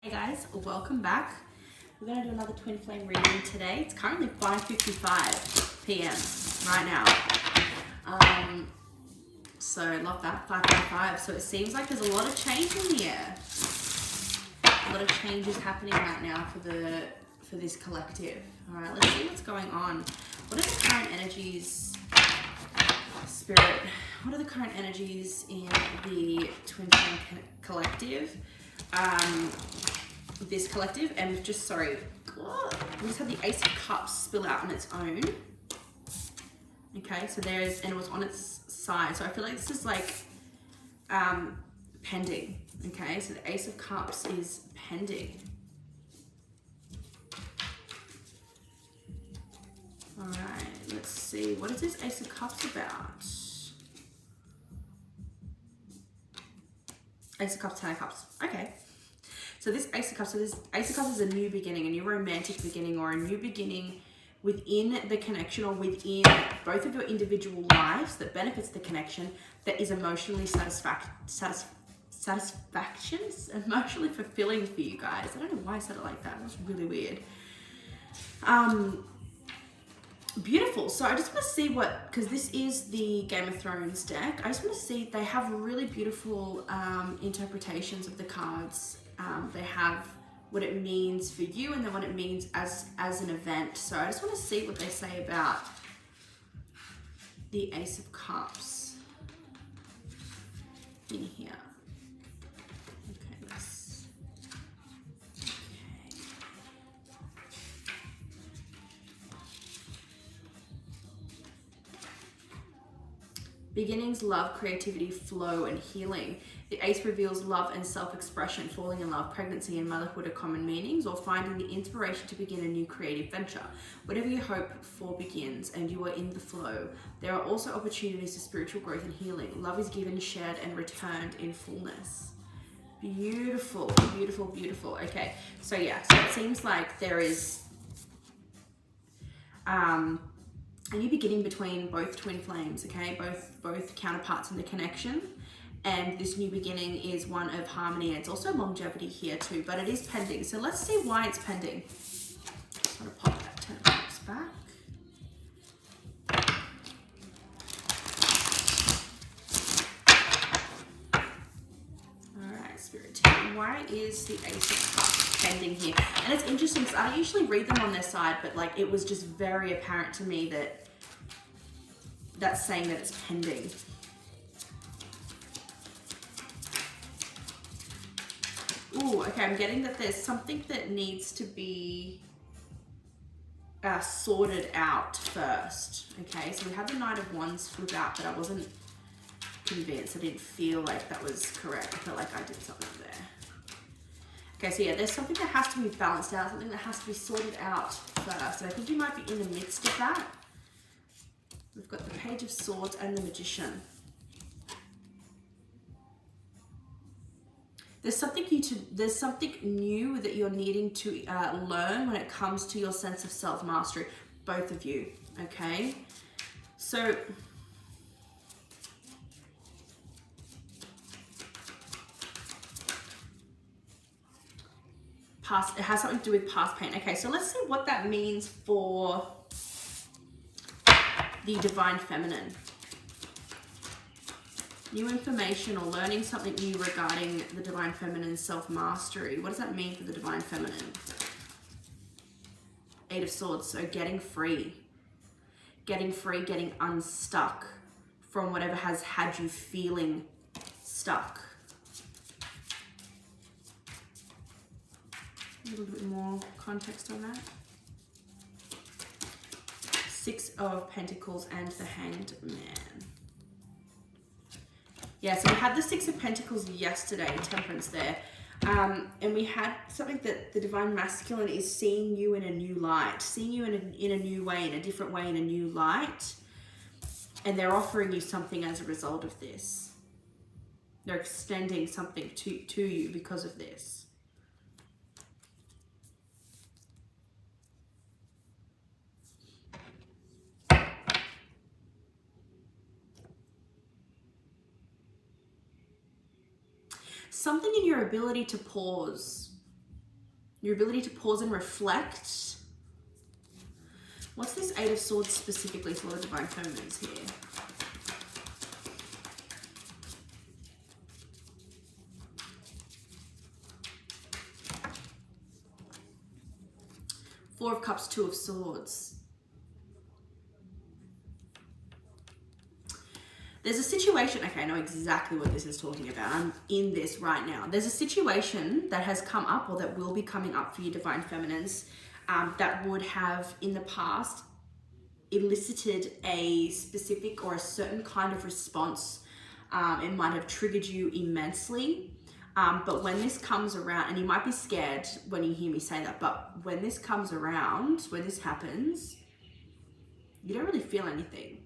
Hey guys, welcome back. We're going to do another twin flame reading today. It's currently 5:55 p.m. right now. So I love that, 5:55. So it seems like there's a lot of change in the air. A lot of changes happening right now for this collective. All right, let's see what's going on. What are the current energies, Spirit? What are the current energies in the twin flame collective? This collective, and we've just, sorry, we just had the Ace of Cups spill out on its own. Okay, so there's, and it was on its side. So I feel like this is like pending. Okay, so the Ace of Cups is pending. All right, let's see. What is this Ace of Cups about? Ace of Cups, Ten of Cups. Okay. So this Ace of Cups is a new beginning, a new romantic beginning, or a new beginning within the connection or within both of your individual lives that benefits the connection, that is emotionally emotionally fulfilling for you guys. I don't know why I said it like that. It was really weird. Beautiful. So I just want to see what, because this is the Game of Thrones deck, I just want to see, they have really beautiful interpretations of the cards. They have what it means for you and then what it means as an event. So I just want to see what they say about the Ace of Cups in here. Beginnings, love, creativity, flow, and healing. The Ace reveals love and self-expression. Falling in love, pregnancy, and motherhood are common meanings, or finding the inspiration to begin a new creative venture. Whatever you hope for begins, and you are in the flow. There are also opportunities for spiritual growth and healing. Love is given, shared, and returned in fullness. Beautiful, beautiful, beautiful. Okay, so yeah, so it seems like there is a new beginning between both twin flames, okay? Both counterparts in the connection. And this new beginning is one of harmony. It's also longevity here too, but it is pending. So let's see why it's pending. I'm gonna pop that 10 of Cups back. All right, Spirit team, why is the Ace of Cups pending here? And it's interesting because I don't usually read them on their side, but like it was just very apparent to me that that's saying that it's pending. Ooh, okay, I'm getting that there's something that needs to be sorted out first. Okay, so we had the Knight of Wands flip out, but I wasn't convinced. I didn't feel like that was correct. I felt like I did something there. Okay, so yeah, there's something that has to be balanced out, something that has to be sorted out first. And I think you might be in the midst of that. We've got the Page of Swords and the Magician. There's something new that you're needing to learn when it comes to your sense of self-mastery, both of you, okay? So, it has something to do with past pain. Okay, so let's see what that means for the Divine Feminine. New information or learning something new regarding the Divine Feminine self-mastery. What does that mean for the Divine Feminine? Eight of Swords, so getting free. Getting free, getting unstuck from whatever has had you feeling stuck. A little bit more context on that. Six of Pentacles and the Hanged Man. Yeah, so we had the Six of Pentacles yesterday, Temperance there. And we had something that the Divine Masculine is seeing you in a new light, seeing you in a new way, in a different way, in a new light. And they're offering you something as a result of this. They're extending something to you because of this. Something in your ability to pause your ability to pause and reflect. What's this Eight of Swords specifically for the Divine Feminines here? Four of Cups, Two of Swords. There's a situation, okay, I know exactly what this is talking about. I'm in this right now. There's a situation that has come up or that will be coming up for you Divine Feminines that would have in the past elicited a specific or a certain kind of response. It might have triggered you immensely. But when this comes around, and you might be scared when you hear me say that, but when this comes around, when this happens, you don't really feel anything.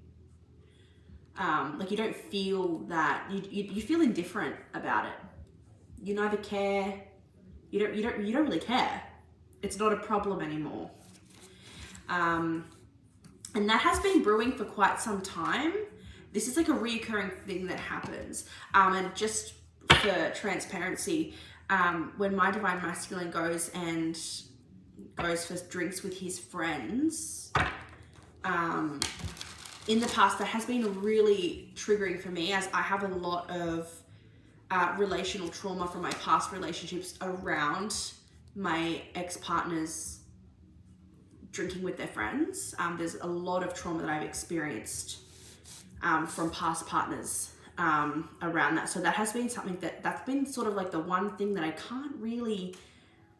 Like you don't feel that, you feel indifferent about it. You neither care, you don't really care. It's not a problem anymore. And that has been brewing for quite some time. This is like a reoccurring thing that happens. And just for transparency, when my Divine Masculine goes for drinks with his friends, in the past, that has been really triggering for me, as I have a lot of relational trauma from my past relationships around my ex-partners drinking with their friends. There's a lot of trauma that I've experienced from past partners around that. So that has been something that's been sort of like the one thing that I can't really,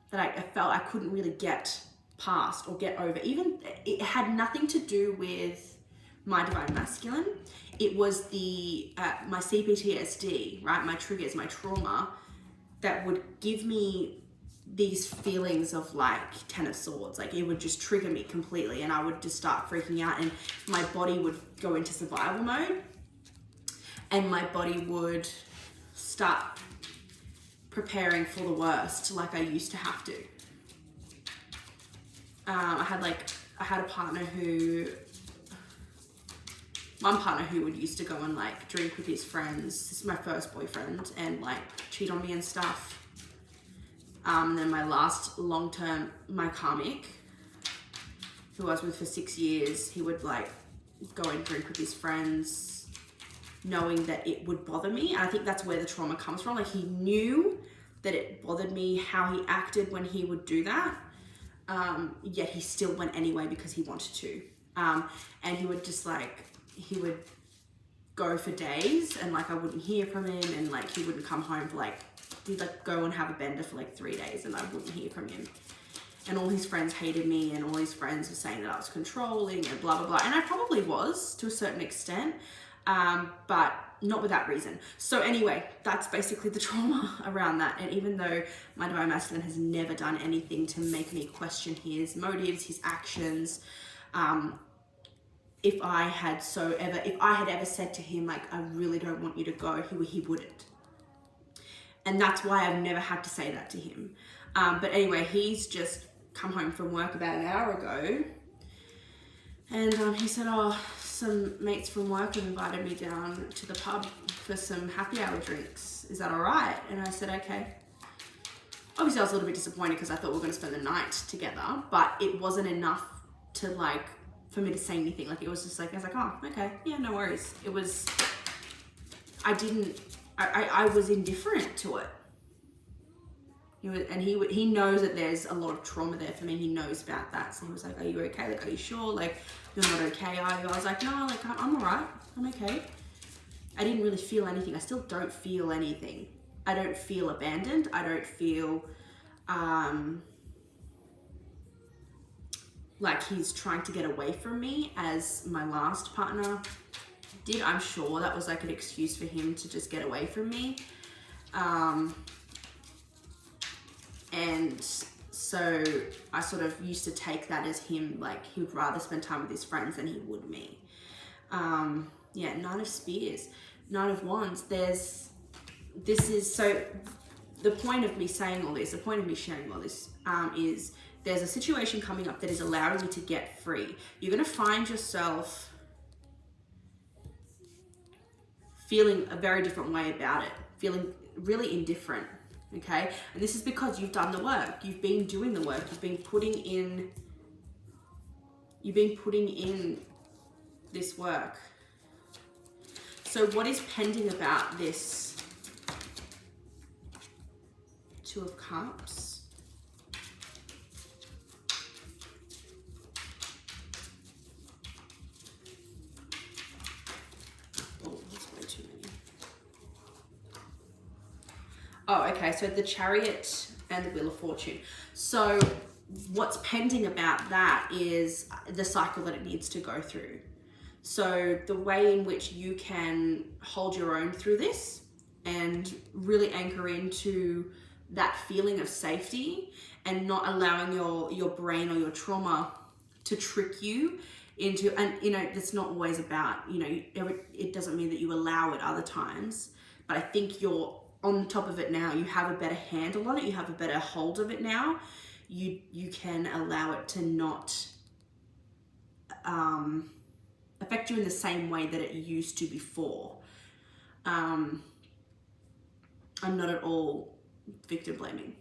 that I felt I couldn't really get past or get over. Even, it had nothing to do with my Divine Masculine. It was the my CPTSD, right? My triggers, my trauma that would give me these feelings of like Ten of Swords. Like it would just trigger me completely and I would just start freaking out and my body would go into survival mode and my body would start preparing for the worst like I used to have to. I had a partner one partner who would used to go and like drink with his friends. This is my first boyfriend, and like cheat on me and stuff. And then my last long-term, my karmic, who I was with for 6 years, he would like go and drink with his friends, knowing that it would bother me. And I think that's where the trauma comes from. Like he knew that it bothered me how he acted when he would do that. Yet he still went anyway because he wanted to. And he would just like, he would go for days and like I wouldn't hear from him, and like he wouldn't come home for like, he'd like go and have a bender for like 3 days and I wouldn't hear from him. And all his friends hated me and all his friends were saying that I was controlling and blah, blah, blah. And I probably was to a certain extent, but not with that reason. So anyway, that's basically the trauma around that. And even though my Divine Masculine has never done anything to make me question his motives, his actions, if I had ever said to him, like, I really don't want you to go, he wouldn't. And that's why I've never had to say that to him. But anyway, he's just come home from work about an hour ago. And he said, oh, some mates from work have invited me down to the pub for some happy hour drinks. Is that all right? And I said, okay. Obviously, I was a little bit disappointed because I thought we were going to spend the night together, but it wasn't enough to like, for me to say anything. Like, it was just like, I was like, oh, okay, yeah, no worries. It was, I was indifferent to it. He knows that there's a lot of trauma there for me. He knows about that. So he was like, are you okay? Like, are you sure? Like, you're not okay, are you? I was like, no, like, I'm all right. I'm okay. I didn't really feel anything. I still don't feel anything. I don't feel abandoned. I don't feel, like he's trying to get away from me as my last partner did. I'm sure that was like an excuse for him to just get away from me. And so I sort of used to take that as him, like he would rather spend time with his friends than he would me. Yeah, Nine of Spears, Nine of Wands. So the point of me saying all this, the point of me sharing all this is there's a situation coming up that is allowing you to get free. You're going to find yourself feeling a very different way about it, feeling really indifferent okay? And this is because you've done the work. You've been doing the work. You've been putting in this work. So what is pending about this Two of Cups? Oh, that's way too many. Oh, okay, so the Chariot and the Wheel of Fortune. So what's pending about that is the cycle that it needs to go through. So the way in which you can hold your own through this and really anchor into that feeling of safety and not allowing your brain or your trauma to trick you into, and you know, it's not always about, you know, it doesn't mean that you allow it other times, but I think you're on top of it now. You have a better handle on it. You have a better hold of it now. You can allow it to not affect you in the same way that it used to before. I'm not at all victim blaming.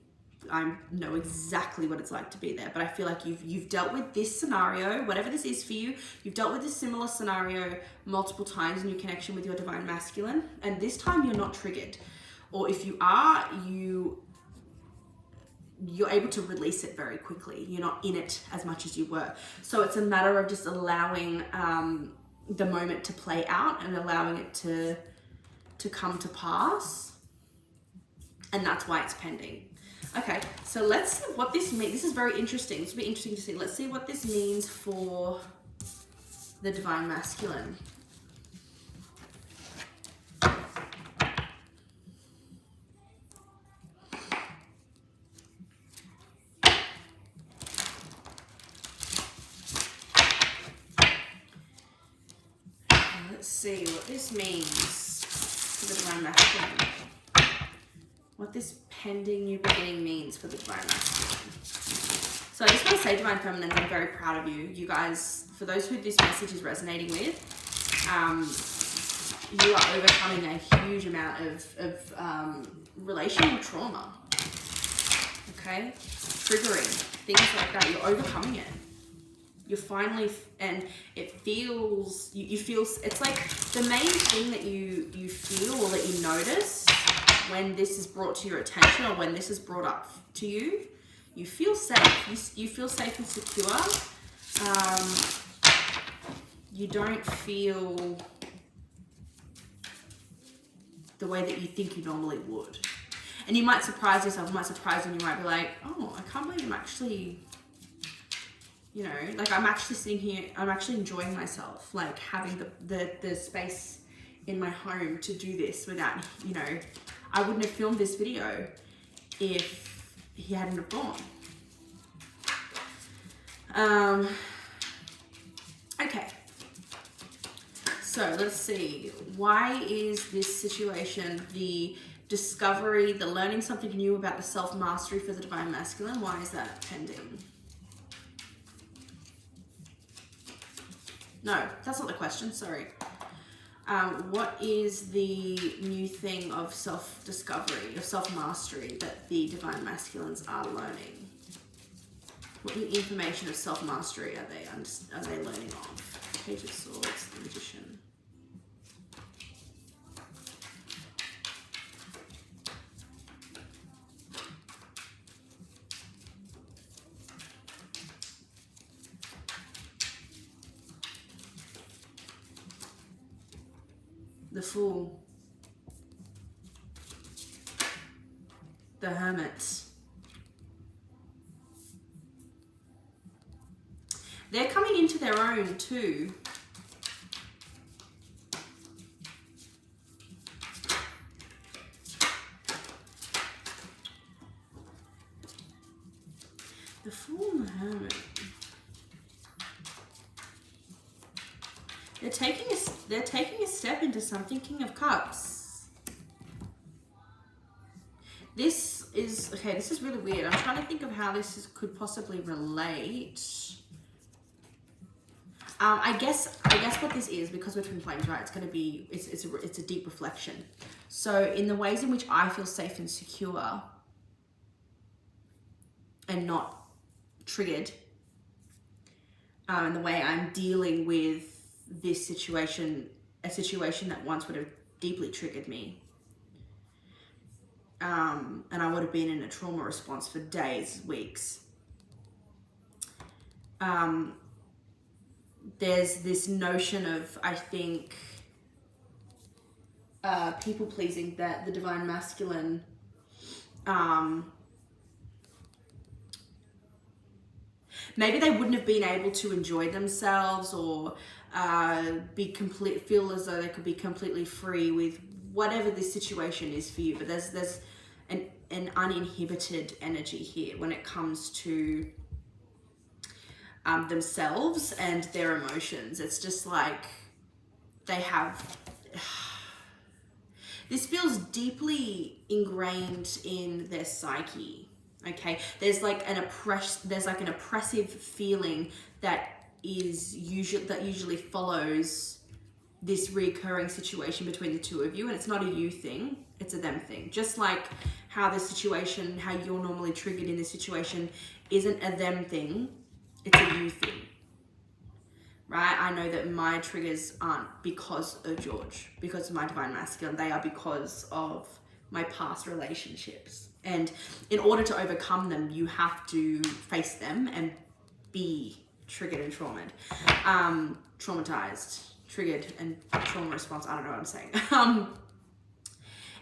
I know exactly what it's like to be there, but I feel like you've dealt with this scenario, whatever this is for you, you've dealt with this similar scenario multiple times in your connection with your divine masculine, and this time you're not triggered. Or if you are, you're able to release it very quickly. You're not in it as much as you were. So it's a matter of just allowing the moment to play out and allowing it to come to pass. And that's why it's pending. Okay, so let's see what this means. This is very interesting. This will be interesting to see. Let's see what this means for the divine masculine. Let's see what this means for the divine masculine. What this pending new beginning means for the divine masculine. So I just want to say, divine feminines, I'm very proud of you. You guys, for those who this message is resonating with, you are overcoming a huge amount of relational trauma. Okay? Triggering, things like that. You're overcoming it. You're finally, and it feels, you feel, it's like the main thing that you feel or that you notice when this is brought to your attention or when this is brought up to you, you feel safe. You feel safe and secure. You don't feel the way that you think you normally would. And you might surprise yourself, you might surprise you, and you might be like, oh, I can't believe I'm actually, you know, like I'm actually sitting here, I'm actually enjoying myself, like having the space in my home to do this without, you know, I wouldn't have filmed this video if he hadn't have gone. Okay. So let's see. Why is this situation, the discovery, the learning something new about the self-mastery for the divine masculine, why is that pending? No, that's not the question, sorry. What is the new thing of self-discovery, of self-mastery that the divine masculines are learning? What new information of self-mastery are they learning of? Page of Swords, the Magician. The Fool. The Hermit. They're coming into their own too. The Fool and the Hermit. They're taking a step into something. King of Cups. This is really weird. I'm trying to think of how this could possibly relate. I guess what this is, because we're twin flames, right? It's going to be it's a deep reflection. So in the ways in which I feel safe and secure, and not triggered, and the way I'm dealing with this situation, a situation that once would have deeply triggered me. And I would have been in a trauma response for days, weeks. There's this notion of, I think, people pleasing that the divine masculine maybe they wouldn't have been able to enjoy themselves or feel as though they could be completely free with whatever this situation is for you. But there's an uninhibited energy here when it comes to themselves and their emotions. It's just like they have... This feels deeply ingrained in their psyche. Okay, there's like an oppressive feeling that usually follows this recurring situation between the two of you, and it's not a you thing, it's a them thing. Just like how the situation, how you're normally triggered in this situation, isn't a them thing, it's a you thing. Right? I know that my triggers aren't because of George, because of my divine masculine. They are because of my past relationships. And in order to overcome them, you have to face them and be triggered and traumatized, triggered and trauma response. I don't know what I'm saying.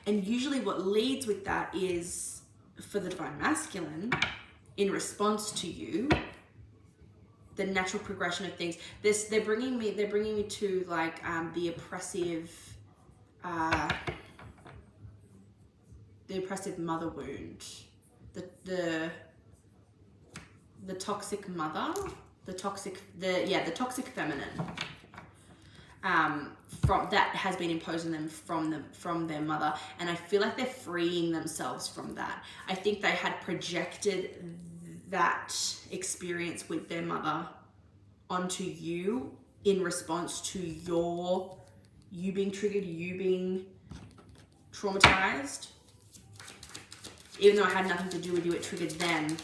And usually what leads with that is, for the divine masculine, in response to you, the natural progression of things. They're bringing me to like the oppressive mother wound, the toxic mother, the toxic feminine, from that has been imposed on them from their mother, and I feel like they're freeing themselves from that. I think they had projected that experience with their mother onto you in response to you being triggered, you being traumatized. Even though it had nothing to do with you, it triggered them,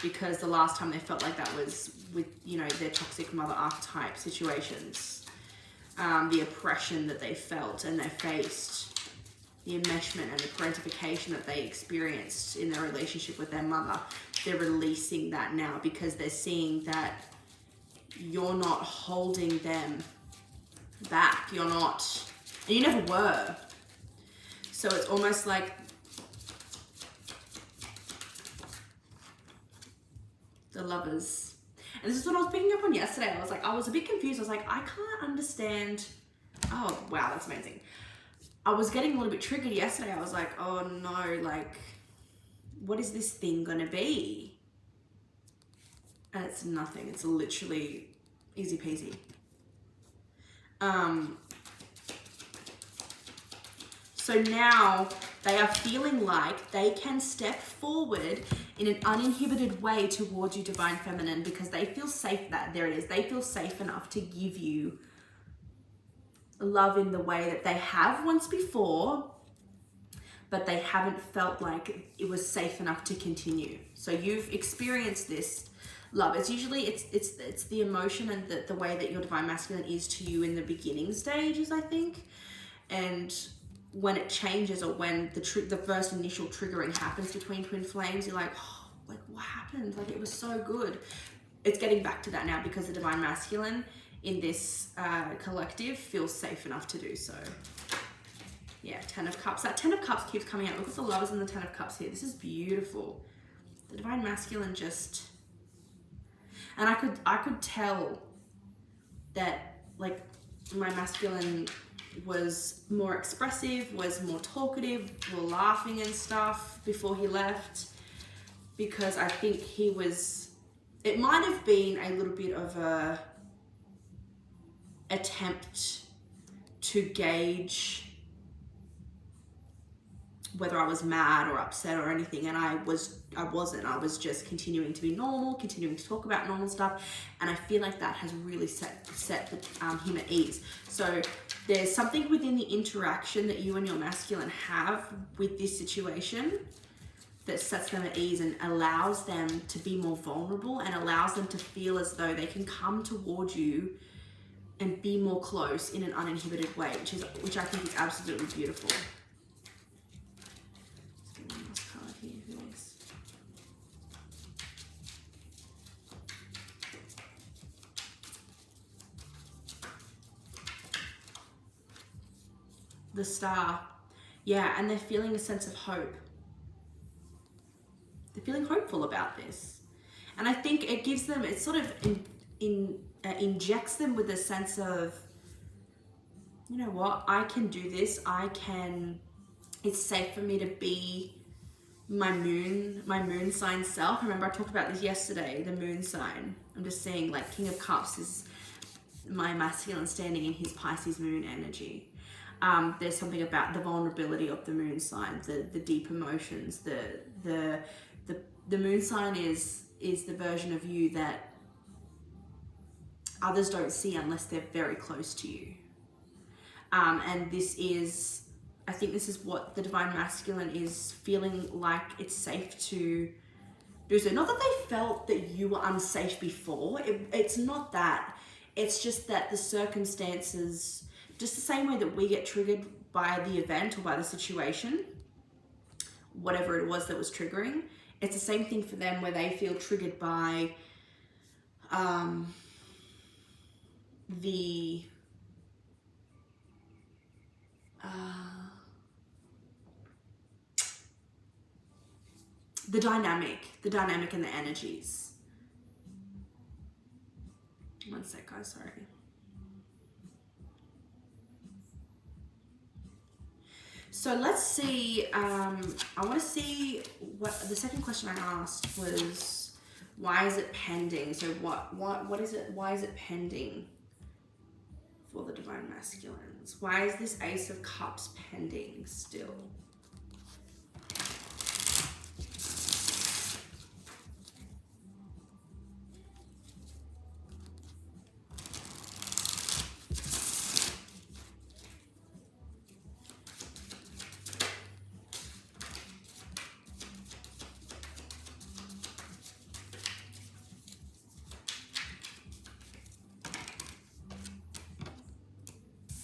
because the last time they felt like that was with, their toxic mother archetype situations. The oppression that they felt and they faced, the enmeshment and the parentification that they experienced in their relationship with their mother. They're releasing that now because they're seeing that you're not holding them back. You're not, and you never were. So it's almost like the Lovers. And this is what I was picking up on yesterday. I was a bit confused. I was like, I can't understand. Oh, wow, that's amazing. I was getting a little bit triggered yesterday. I was like, oh no, like, what is this thing gonna be? And it's nothing. It's literally easy peasy. So now they are feeling like they can step forward in an uninhibited way towards you, divine feminine, because they feel safe. They feel safe enough to give you love in the way that they have once before, but they haven't felt like it was safe enough to continue. So you've experienced this love. It's usually it's the emotion and the way that your divine masculine is to you in the beginning stages, I think, and when it changes, or when the first initial triggering happens between twin flames, you're like, oh, like what happened? Like it was so good. It's getting back to that now because the divine masculine in this collective feels safe enough to do so. Yeah, 10 of Cups. That 10 of Cups keeps coming out. Look at the Lovers and the 10 of Cups here. This is beautiful. The divine masculine just, and I could tell that like my masculine was more expressive, was more talkative, were laughing and stuff before he left, because I think it might have been a little bit of a attempt to gauge whether I was mad or upset or anything, and I wasn't. I was just continuing to be normal, continuing to talk about normal stuff, and I feel like that has really set him at ease. So there's something within the interaction that you and your masculine have with this situation that sets them at ease and allows them to be more vulnerable and allows them to feel as though they can come towards you and be more close in an uninhibited way, which I think is absolutely beautiful. Let's get one last card here for this. The Star. Yeah, and they're feeling a sense of hope. They're feeling hopeful about this. And I think it gives them, it sort of injects them with a sense of, you know what, I can do this. It's safe for me to be my moon sign self. Remember I talked about this yesterday, the moon sign. I'm just saying, like, King of Cups is my masculine standing in his Pisces moon energy. There's something about the vulnerability of the moon sign, the deep emotions, the moon sign is the version of you that others don't see unless they're very close to you. And I think this is what the Divine Masculine is feeling like it's safe to do. So not that they felt that you were unsafe before. It's not that. It's just that the circumstances, just the same way that we get triggered by the event or by the situation, whatever it was that was triggering, it's the same thing for them where they feel triggered by the dynamic and the energies. One sec, guys, sorry. So let's see, I want to see what the second question I asked was, why is it pending? So what is it? Why is it pending for the Divine Masculines? Why is this Ace of Cups pending still?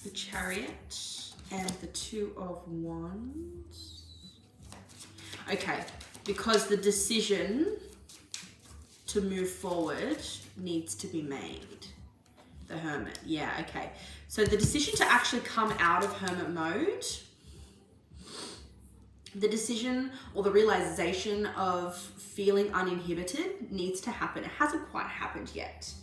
The Chariot and the Two of Wands. Okay, because the decision to move forward needs to be made. The Hermit, yeah, okay. So the decision to actually come out of Hermit mode, the decision or the realization of feeling uninhibited needs to happen. It hasn't quite happened yet.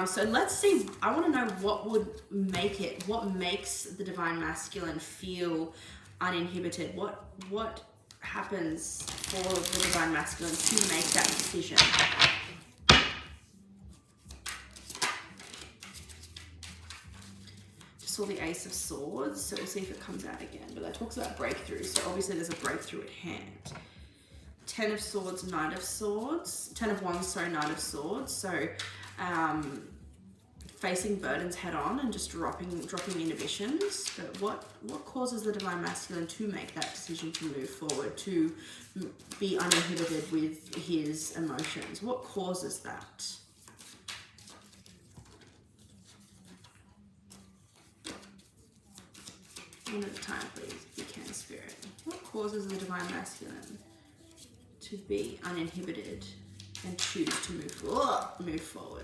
So let's see, I want to know what makes the Divine Masculine feel uninhibited? What happens for the Divine Masculine to make that decision? Just saw the Ace of Swords, so we'll see if it comes out again. But that talks about breakthrough, so obviously there's a breakthrough at hand. 10 of Swords, Knight of Swords, 10 of Wands, sorry, Knight of Swords. So facing burdens head on and just dropping inhibitions. But what causes the Divine Masculine to make that decision to move forward, to be uninhibited with his emotions? What causes that? One at a time, please, if you can, Spirit. What causes the Divine Masculine to be uninhibited and choose to move forward?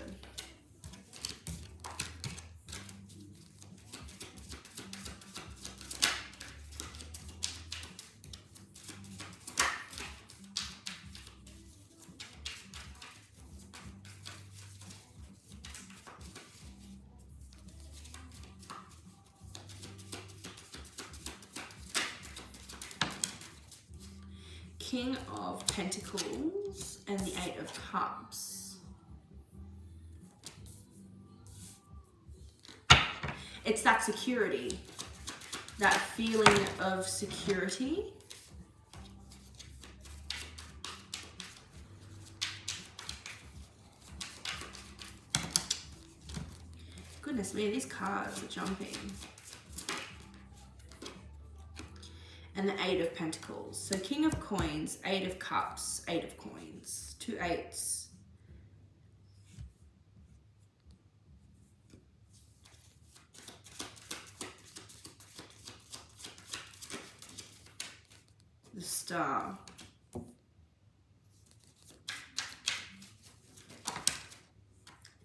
King of Pentacles and the Eight of Cups. It's that security, that feeling of security. Goodness me, these cards are jumping. and the Eight of Pentacles. So King of Coins, Eight of Cups, Eight of Coins, 2 eights. The Star.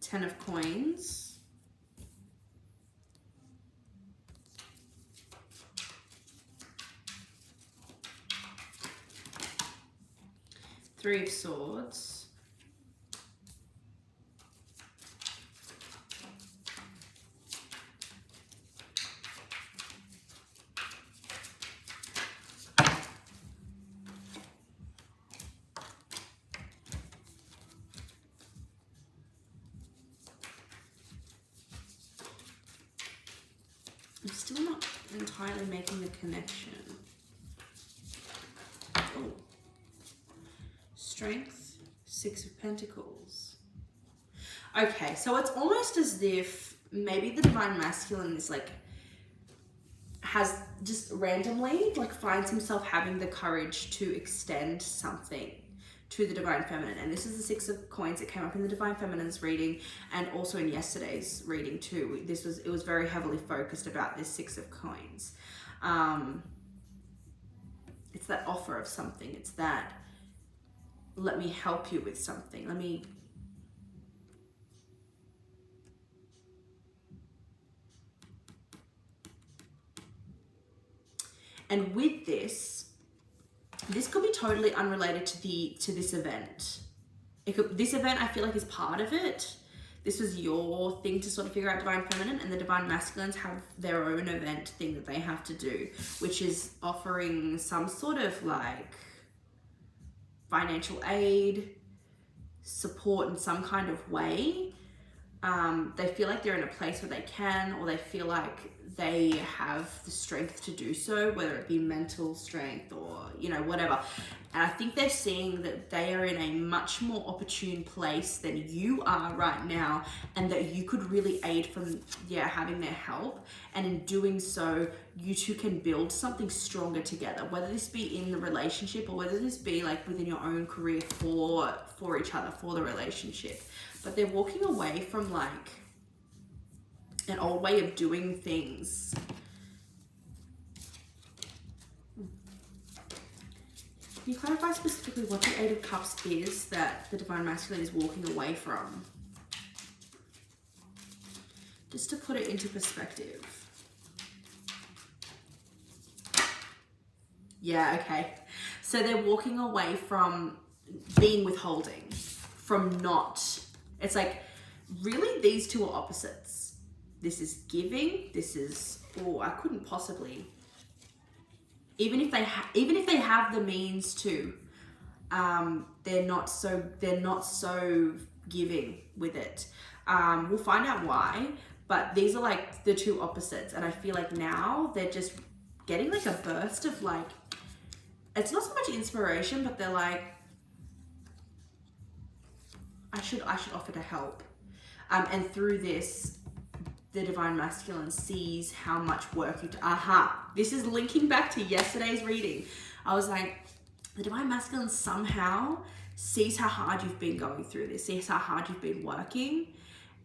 Ten of Coins. Three of Swords. I'm still not entirely making the connection. Oh. Strength, Six of Pentacles. Okay, so it's almost as if maybe the Divine Masculine is like, has just randomly like finds himself having the courage to extend something to the Divine Feminine. And this is the Six of Coins that came up in the Divine Feminine's reading and also in yesterday's reading too. It was very heavily focused about this Six of Coins. It's that offer of something. It's that, let me help you with something. Let me... And with this could be totally unrelated to this event. This event I feel like is part of it. This was your thing to sort of figure out Divine Feminine, and the Divine Masculines have their own event thing that they have to do, which is offering some sort of like financial aid, support in some kind of way. They feel like they're in a place where they can, or they feel like they have the strength to do so, whether it be mental strength or, you know, whatever. And I think they're seeing that they are in a much more opportune place than you are right now, and that you could really aid from, having their help. And in doing so, you two can build something stronger together, whether this be in the relationship or whether this be like within your own career for each other, for the relationship. But they're walking away from like an old way of doing things. Can you clarify specifically what the Eight of Cups is that the Divine Masculine is walking away from? Just to put it into perspective. Yeah, okay. So they're walking away from being withholding, from not... It's like, really, these two are opposites. This is giving, this is, oh, I couldn't possibly... Even if they have the means to, they're not so giving with it. We'll find out why, but these are like the two opposites, and I feel like now they're just getting like a burst of like, it's not so much inspiration, but they're like, I should offer to help, and through this, the Divine Masculine sees how much work you do. This is linking back to yesterday's reading. I was like, the Divine Masculine somehow sees how hard you've been going through this, sees how hard you've been working,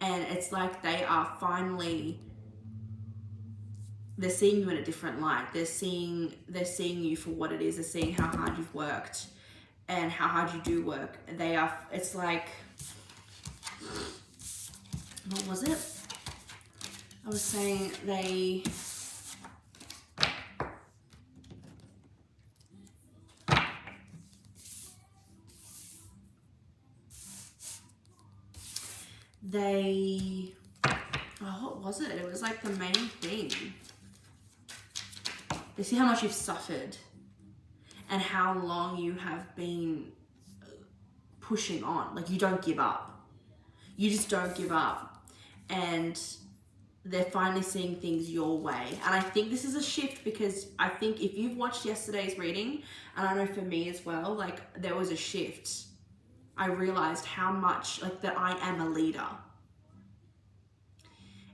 and it's like they are finally, they're seeing you in a different light. They're seeing you for what it is. They're seeing how hard you've worked and how hard you do work. It's like, what was it? I was saying they what was it? It was like the main thing. They see how much you've suffered and how long you have been pushing on. Like, you don't give up. You just don't give up. And they're finally seeing things your way. And I think this is a shift, because I think if you've watched yesterday's reading, and I know for me as well, like, there was a shift. I realized how much, like, that I am a leader.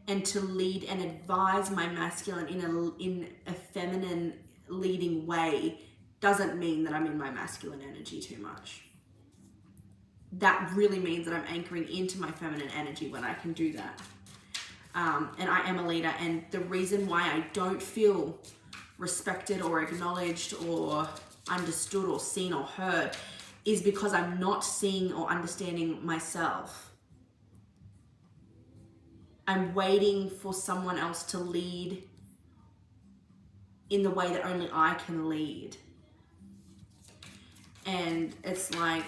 And to lead and advise my masculine in a feminine, leading way doesn't mean that I'm in my masculine energy too much. That really means that I'm anchoring into my feminine energy when I can do that. And I am a leader, and the reason why I don't feel respected or acknowledged or understood or seen or heard is because I'm not seeing or understanding myself. I'm waiting for someone else to lead in the way that only I can lead. And it's like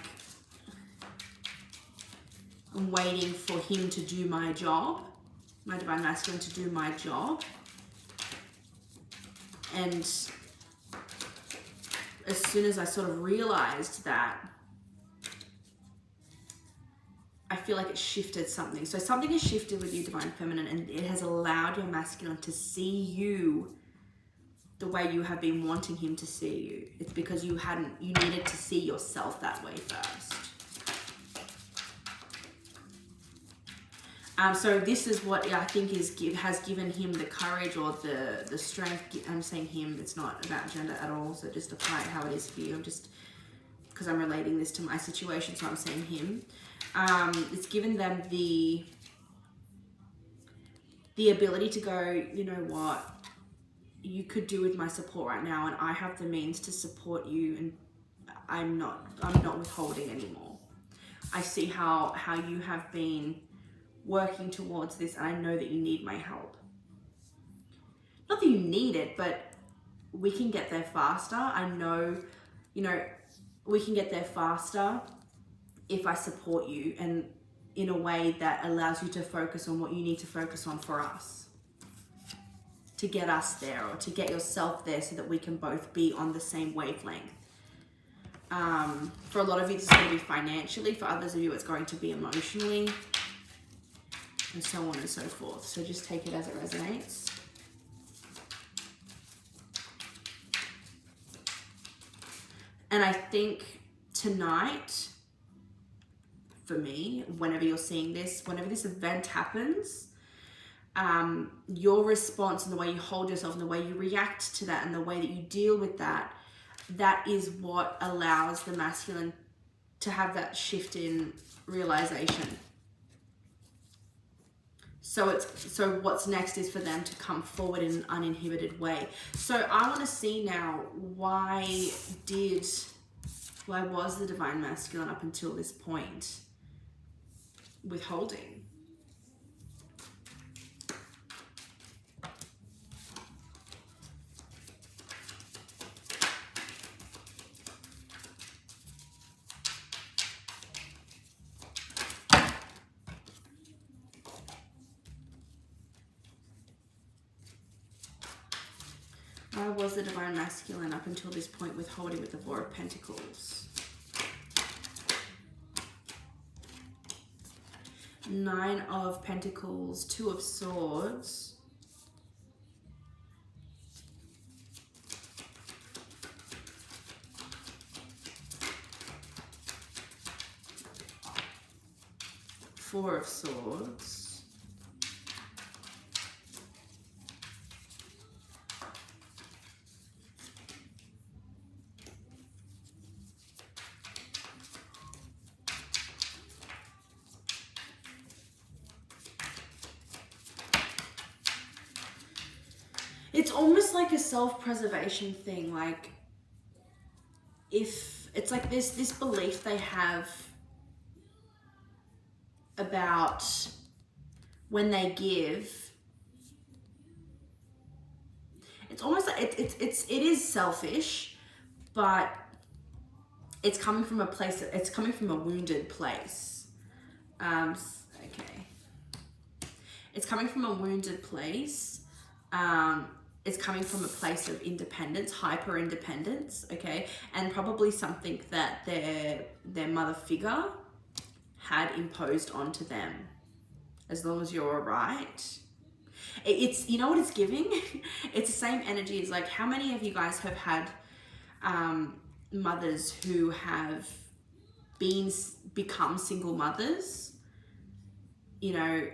I'm waiting for him to do my job, my divine masculine to do my job. And as soon as I sort of realized that, I feel like it shifted something. So something has shifted with you, divine feminine, and it has allowed your masculine to see you the way you have been wanting him to see you. It's because you needed to see yourself that way first. So this is what I think has given him the courage or the strength. I'm saying him, it's not about gender at all, so just apply it how it is for you. I'm just, because I'm relating this to my situation, so I'm saying him. It's given them the ability to go, you know what, you could do with my support right now, and I have the means to support you, and I'm not withholding anymore. I see how you have been working towards this, and I know that you need my help. Not that you need it, but we can get there faster. I know, we can get there faster if I support you, and in a way that allows you to focus on what you need to focus on for us, to get us there, or to get yourself there, so that we can both be on the same wavelength. For a lot of you, it's going to be financially. For others of you, it's going to be emotionally, and so on and so forth. So just take it as it resonates. And I think tonight, for me, whenever you're seeing this, whenever this event happens, your response and the way you hold yourself and the way you react to that and the way that you deal with that, that is what allows the masculine to have that shift in realization. So what's next is for them to come forward in an uninhibited way. So I want to see now, why was the divine masculine up until this point withholding? Why was the divine masculine up until this point withholding with the Four of Pentacles? Nine of Pentacles, Two of Swords. Four of Swords. It's almost like a self-preservation thing. Like, if it's like this belief they have about when they give, it's almost like it is selfish, but it's coming from a place, it's coming from a wounded place. Okay. It's coming from a wounded place. It's coming from a place of independence, hyper independence, okay? And probably something that their mother figure had imposed onto them. As long as you're all right. It's, you know what it's giving? It's the same energy as, like, how many of you guys have had mothers who have become single mothers, you know,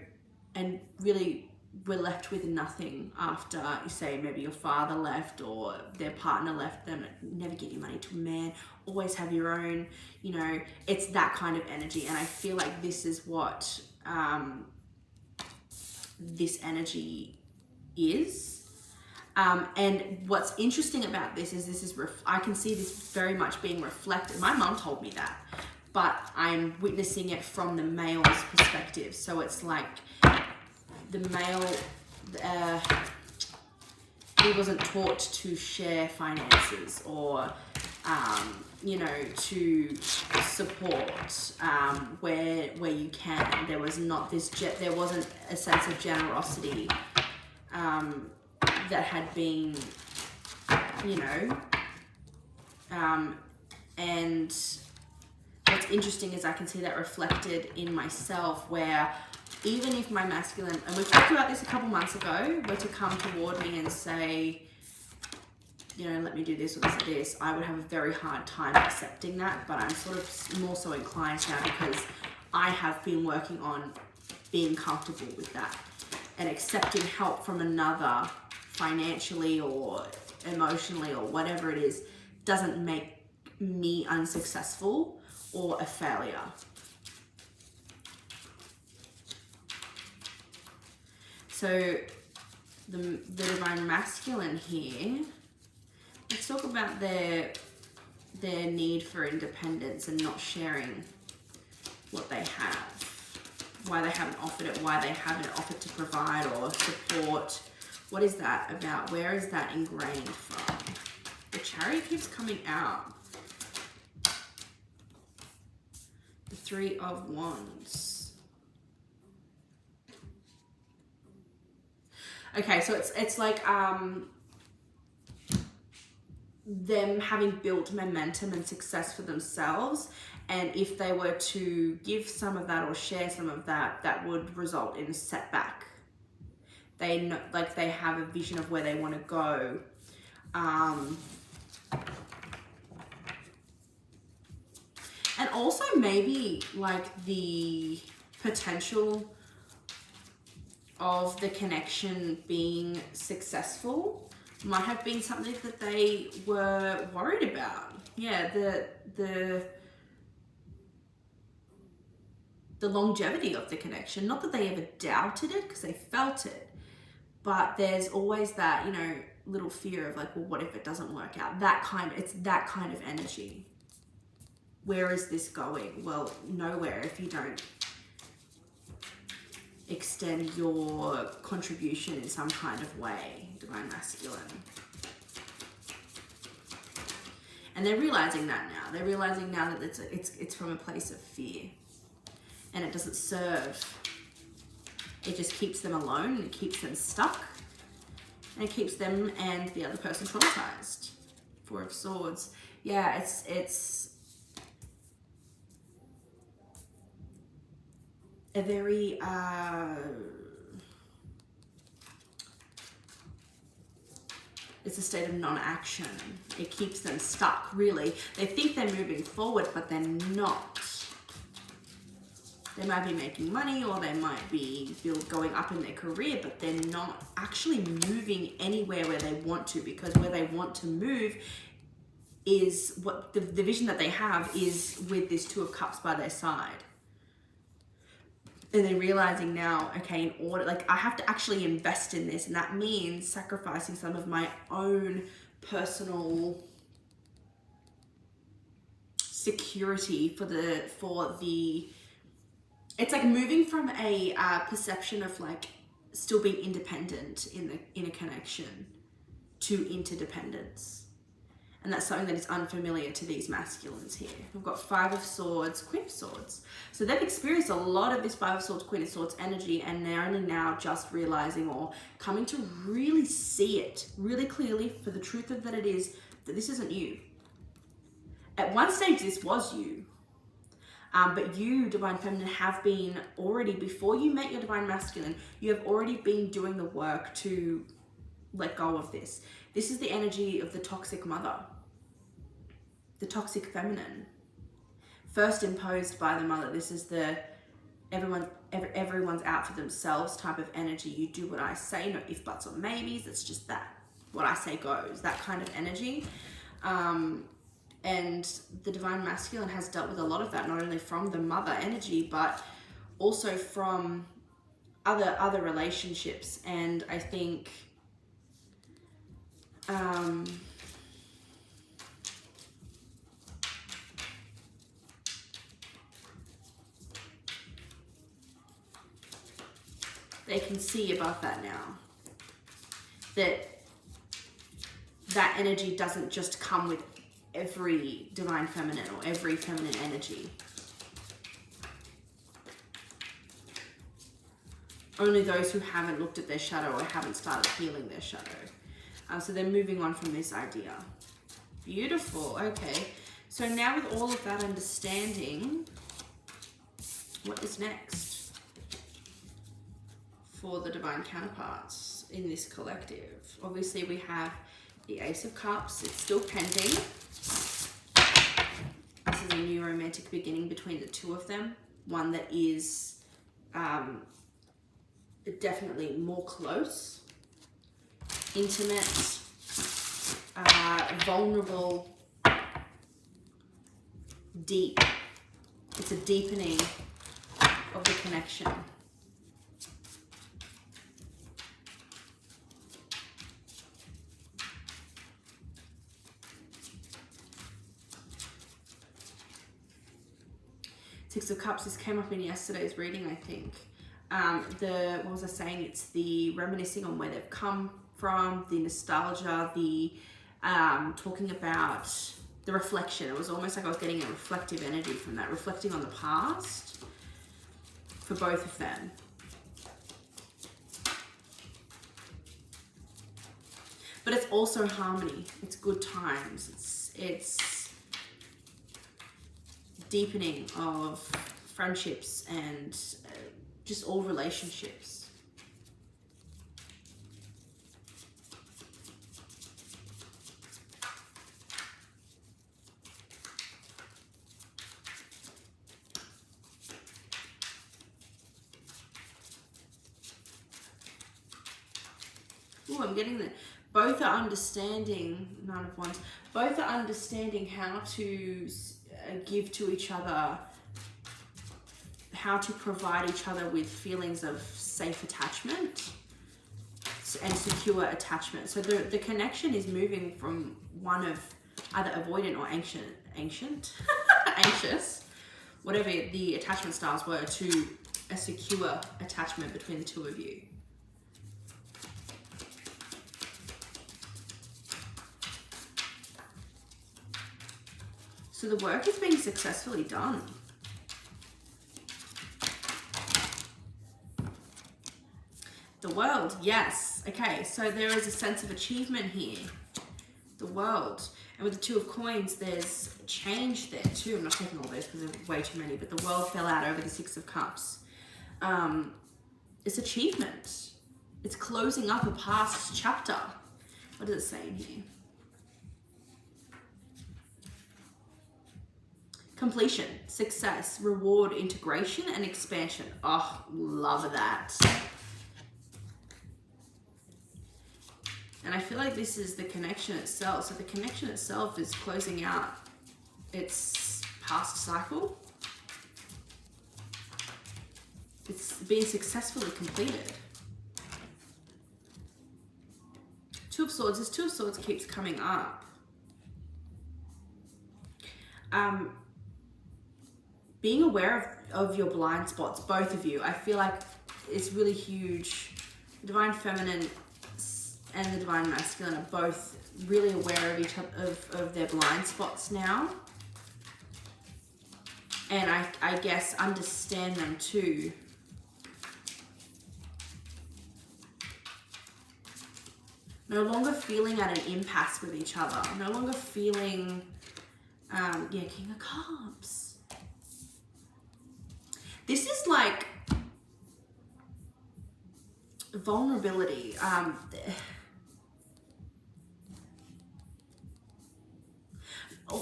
and really were left with nothing after, you say, maybe your father left or their partner left them. Never give your money to a man, always have your own, you know, it's that kind of energy. And I feel like this is what this energy is. And what's interesting about this is I can see this very much being reflected. My mum told me that, but I'm witnessing it from the male's perspective. So it's like the male, he wasn't taught to share finances or, you know, to support where you can. There was not this, there wasn't a sense of generosity that had been, you know, and what's interesting is I can see that reflected in myself, where even if my masculine, and we've talked about this a couple months ago, were to come toward me and say, you know, let me do this or this or this, I would have a very hard time accepting that. But I'm sort of more so inclined now because I have been working on being comfortable with that and accepting help from another financially or emotionally or whatever it is doesn't make me unsuccessful or a failure. So the divine masculine here, let's talk about their need for independence and not sharing what they have, why they haven't offered it, why they haven't offered to provide or support. What is that about? Where is that ingrained from? The Chariot keeps coming out. The Three of Wands. Okay, so it's like them having built momentum and success for themselves, and if they were to give some of that or share some of that, that would result in a setback. They know, like they have a vision of where they want to go. And also maybe like the potential of the connection being successful might have been something that they were worried about. Yeah, the longevity of the connection. Not that they ever doubted it, because they felt it. But there's always that, you know, little fear of like, well, what if it doesn't work out? It's that kind of energy. Where is this going? Well, nowhere if you don't extend your contribution in some kind of way, divine masculine. And they're realizing that now. They're realizing now that it's from a place of fear, and it doesn't serve. It just keeps them alone, and it keeps them stuck, and it keeps them and the other person traumatized. Four of Swords. Yeah, it's a very it's a state of non-action. It keeps them stuck, really. They think they're moving forward, but they're not. They might be making money, or they might be going up in their career, but they're not actually moving anywhere where they want to, because where they want to move is what the vision that they have is with this Two of Cups by their side. And they're realizing now, okay, in order, like I have to actually invest in this, and that means sacrificing some of my own personal security for the it's like moving from a perception of like still being independent in a connection to interdependence. And that's something that is unfamiliar to these masculines here. We've got Five of Swords, Queen of Swords. So they've experienced a lot of this Five of Swords, Queen of Swords energy, and they're only now just realizing or coming to really see it really clearly for the truth of that it is that this isn't you. At one stage, this was you. But you, Divine Feminine, have been already, before you met your Divine Masculine, you have already been doing the work to let go of this. This is the energy of the toxic mother, the toxic feminine, first imposed by the mother. This is the everyone's out for themselves type of energy. You do what I say, no if, buts, or maybes. It's just that what I say goes, that kind of energy. And the Divine Masculine has dealt with a lot of that, not only from the mother energy, but also from other relationships. And I think they can see above that now, that energy doesn't just come with every divine feminine or every feminine energy. Only those who haven't looked at their shadow or haven't started healing their shadow. So they're moving on from this idea. Beautiful. Okay. So now with all of that understanding, what is next for the divine counterparts in this collective? Obviously we have the Ace of Cups. It's still pending. This is a new romantic beginning between the two of them. One that is definitely more close, intimate, vulnerable, deep. It's a deepening of the connection. Six of Cups, this came up in yesterday's reading, I think. What was I saying? It's the reminiscing on where they've come from, the nostalgia, the talking about the reflection. It was almost like I was getting a reflective energy from that, reflecting on the past for both of them. But it's also harmony. It's good times. It's deepening of friendships and just all relationships. Ooh, I'm getting the both are understanding, Nine of Wands, both are understanding how to give to each other, how to provide each other with feelings of safe attachment and secure attachment. So the connection is moving from one of either avoidant or anxious, whatever the attachment styles were, to a secure attachment between the two of you. So the work is being successfully done. The World, yes. Okay, so there is a sense of achievement here. The World. And with the Two of Coins, there's change there too. I'm not taking all those because there are way too many, but the World fell out over the Six of Cups. It's achievement. It's closing up a past chapter. What does it say in here? Completion, success, reward, integration, and expansion. Oh, love that. And I feel like this is the connection itself. So the connection itself is closing out its past cycle. It's being successfully completed. Two of Swords. This Two of Swords keeps coming up. Being aware of your blind spots, both of you. I feel like it's really huge. The Divine Feminine and the Divine Masculine are both really aware of each other, of their blind spots now. And I guess understand them too. No longer feeling at an impasse with each other. No longer feeling, King of Cups. This is like vulnerability.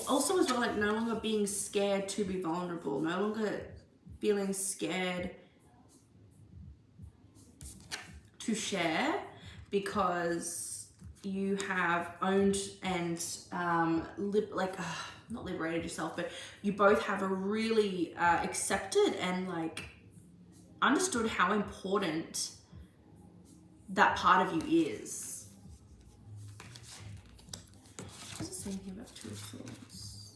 Also as well, like no longer being scared to be vulnerable. No longer feeling scared to share because you have owned and not liberated yourself, but you both have a really accepted and like understood how important that part of you is. What does it say here about Two of Swords?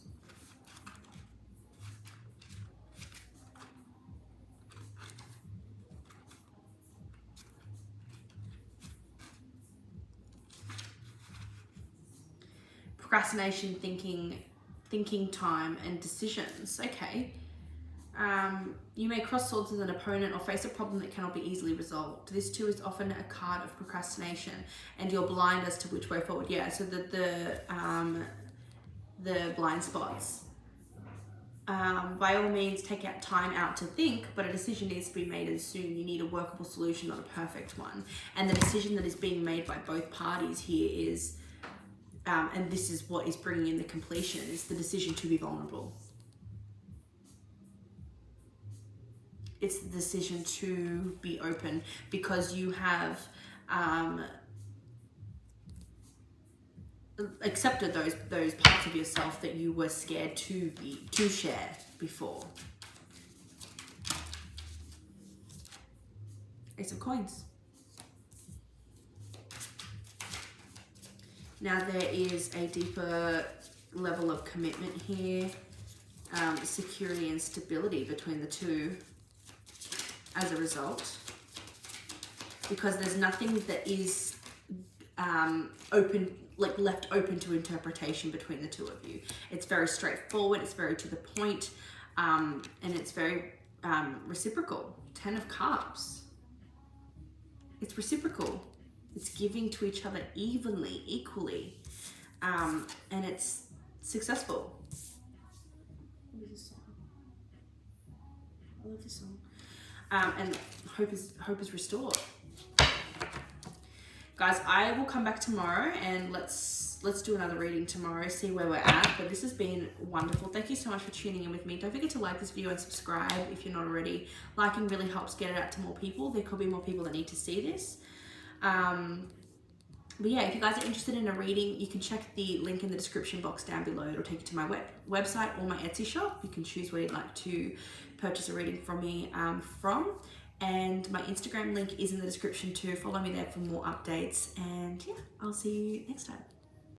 Procrastination, thinking time, and decisions. Okay. You may cross swords with an opponent or face a problem that cannot be easily resolved. This too is often a card of procrastination, and you're blind as to which way forward. Yeah, so the blind spots. By all means, take out time out to think, but a decision needs to be made, and soon. You need a workable solution, not a perfect one. And the decision that is being made by both parties here is, and this is what is bringing in the completion, is the decision to be vulnerable. It's the decision to be open because you have accepted those parts of yourself that you were scared to share before. Ace of Coins. Now there is a deeper level of commitment here, security and stability between the two as a result, because there's nothing that is left open to interpretation between the two of you. It's very straightforward, it's very to the point, and it's very reciprocal. 10 of Cups. It's reciprocal. It's giving to each other evenly, equally, and it's successful. What is this song? I love this song. And hope is restored. Guys, I will come back tomorrow and let's do another reading tomorrow, see where we're at. But this has been wonderful. Thank you so much for tuning in with me. Don't forget to like this video and subscribe if you're not already. Liking really helps get it out to more people. There could be more people that need to see this. But yeah, if you guys are interested in a reading, you can check the link in the description box down below. It'll take you to my website or my Etsy shop. You can choose where you'd like to purchase a reading from me from. And my Instagram link is in the description too. Follow me there for more updates. And yeah, I'll see you next time.